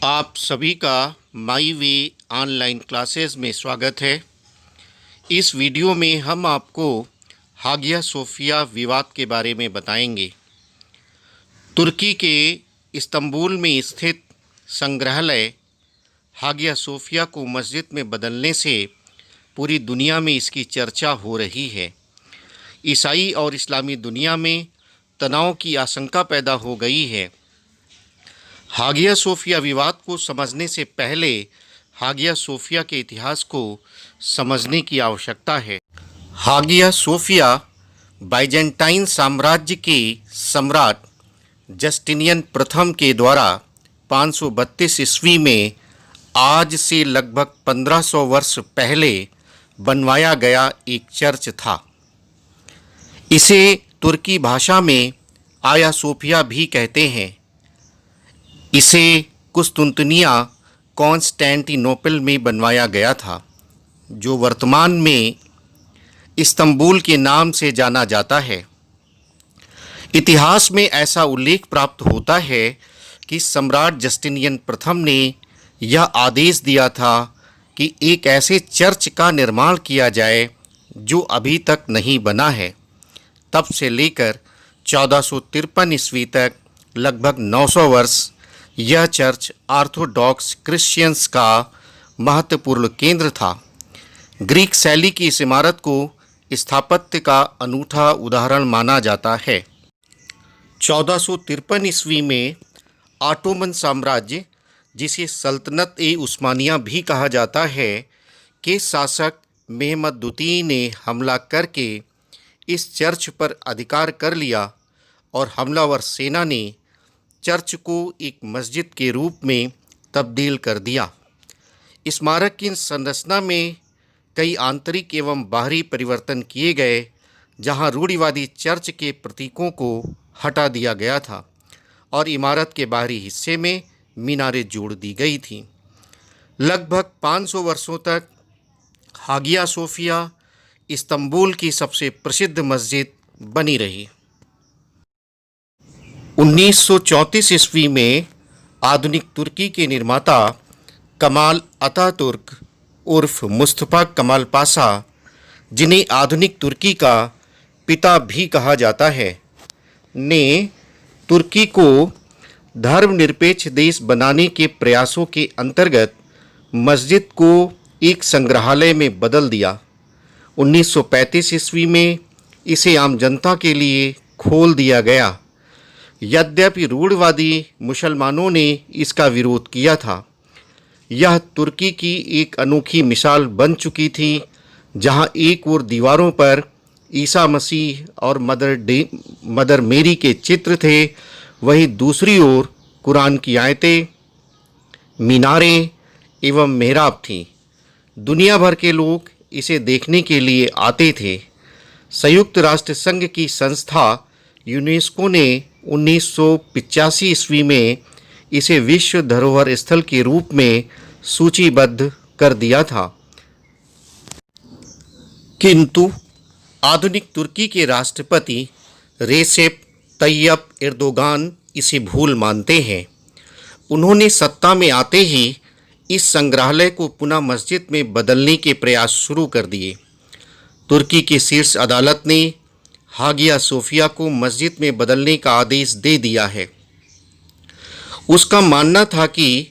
आप सभी का माई वे ऑनलाइन क्लासेस में स्वागत है। इस वीडियो में हम आपको हागिया सोफिया विवाद के बारे में बताएंगे। तुर्की के इस्तांबुल में स्थित संग्रहालय हागिया सोफिया को मस्जिद में बदलने से पूरी दुनिया में इसकी चर्चा हो रही है। ईसाई और इस्लामी दुनिया में तनाव की आशंका पैदा हो गई है। हागिया सोफिया विवाद को समझने से पहले हागिया सोफिया के इतिहास को समझने की आवश्यकता है। हागिया सोफिया बाइजेंटाइन साम्राज्य के सम्राट जस्टिनियन प्रथम के द्वारा 532 ईस्वी में आज से लगभग 1500 वर्ष पहले बनवाया गया एक चर्च था। इसे तुर्की भाषा में आया सोफिया भी कहते हैं। इसे कुस्तुंतनिया कॉन्स्टेंटिनोपल में बनवाया गया था, जो वर्तमान में इस्तांबुल के नाम से जाना जाता है। इतिहास में ऐसा उल्लेख प्राप्त होता है कि सम्राट जस्टिनियन प्रथम ने यह आदेश दिया था कि एक ऐसे चर्च का निर्माण किया जाए जो अभी तक नहीं बना है। तब से लेकर 1453 ईस्वी तक लगभग 900 वर्ष यह चर्च ऑर्थोडॉक्स क्रिश्चियंस का महत्वपूर्ण केंद्र था। ग्रीक शैली की इस इमारत को स्थापत्य का अनूठा उदाहरण माना जाता है। 1453 ईस्वी में ऑटोमन साम्राज्य, जिसे सल्तनत ए उस्मानिया भी कहा जाता है, के शासक मेहमद द्वितीय ने हमला करके इस चर्च पर अधिकार कर लिया और हमलावर सेना ने चर्च को एक मस्जिद के रूप में तब्दील कर दिया। स्मारक की संरचना में कई आंतरिक एवं बाहरी परिवर्तन किए गए, जहां रूढ़िवादी चर्च के प्रतीकों को हटा दिया गया था और इमारत के बाहरी हिस्से में मीनारें जोड़ दी गई थीं। लगभग 500 वर्षों तक हागिया सोफिया इस्तांबुल की सबसे प्रसिद्ध मस्जिद बनी रही। 1934 ईस्वी में आधुनिक तुर्की के निर्माता कमाल अतातुर्क उर्फ मुस्तफ़ा कमाल पाशा, जिन्हें आधुनिक तुर्की का पिता भी कहा जाता है, ने तुर्की को धर्मनिरपेक्ष देश बनाने के प्रयासों के अंतर्गत मस्जिद को एक संग्रहालय में बदल दिया। 1935 ईस्वी में इसे आम जनता के लिए खोल दिया गया। यद्यपि रूढ़िवादी मुसलमानों ने इसका विरोध किया था। यह तुर्की की एक अनोखी मिसाल बन चुकी थी, जहां एक ओर दीवारों पर ईसा मसीह और मदर मेरी के चित्र थे, वहीं दूसरी ओर कुरान की आयतें, मीनारें एवं मेहराब थीं। दुनिया भर के लोग इसे देखने के लिए आते थे। संयुक्त राष्ट्र संघ की संस्था यूनेस्को ने 1985 ईस्वी में इसे विश्व धरोहर स्थल के रूप में सूचीबद्ध कर दिया था। किंतु आधुनिक तुर्की के राष्ट्रपति रेसेप तैयप एर्दोगान इसे भूल मानते हैं। उन्होंने सत्ता में आते ही इस संग्रहालय को पुनः मस्जिद में बदलने के प्रयास शुरू कर दिए। तुर्की की शीर्ष अदालत ने हागिया सोफिया को मस्जिद में बदलने का आदेश दे दिया है। उसका मानना था कि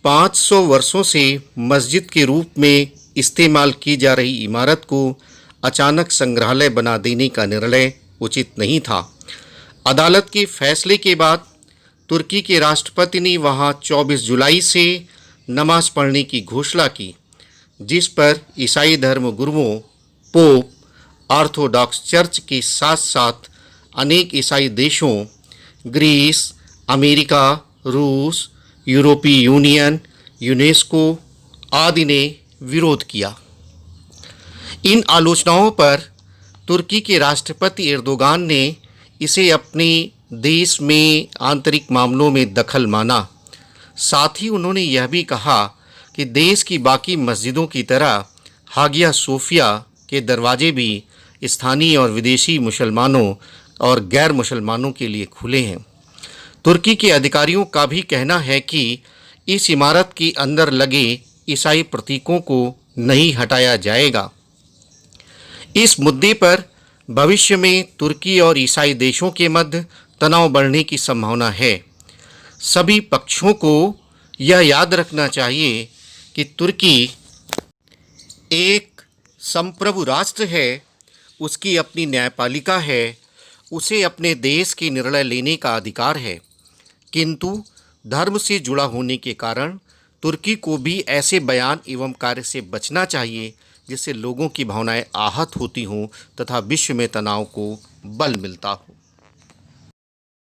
500 वर्षों से मस्जिद के रूप में इस्तेमाल की जा रही इमारत को अचानक संग्रहालय बना देने का निर्णय उचित नहीं था। अदालत के फैसले के बाद तुर्की के राष्ट्रपति ने वहां 24 जुलाई से नमाज पढ़ने की घोषणा की, जिस पर ईसाई धर्म गुरुओं, पोप, ऑर्थोडॉक्स चर्च के साथ साथ अनेक ईसाई देशों, ग्रीस, अमेरिका, रूस, यूरोपीय यूनियन, यूनेस्को आदि ने विरोध किया। इन आलोचनाओं पर तुर्की के राष्ट्रपति एर्दोगान ने इसे अपने देश में आंतरिक मामलों में दखल माना। साथ ही उन्होंने यह भी कहा कि देश की बाकी मस्जिदों की तरह हागिया सोफिया के दरवाजे भी स्थानीय और विदेशी मुसलमानों और गैर मुसलमानों के लिए खुले हैं। तुर्की के अधिकारियों का भी कहना है कि इस इमारत के अंदर लगे ईसाई प्रतीकों को नहीं हटाया जाएगा। इस मुद्दे पर भविष्य में तुर्की और ईसाई देशों के मध्य तनाव बढ़ने की संभावना है। सभी पक्षों को यह याद रखना चाहिए कि तुर्की एक संप्रभु राष्ट्र है, उसकी अपनी न्यायपालिका है, उसे अपने देश के निर्णय लेने का अधिकार है, किंतु धर्म से जुड़ा होने के कारण तुर्की को भी ऐसे बयान एवं कार्य से बचना चाहिए जिससे लोगों की भावनाएं आहत होती हों तथा विश्व में तनाव को बल मिलता हो।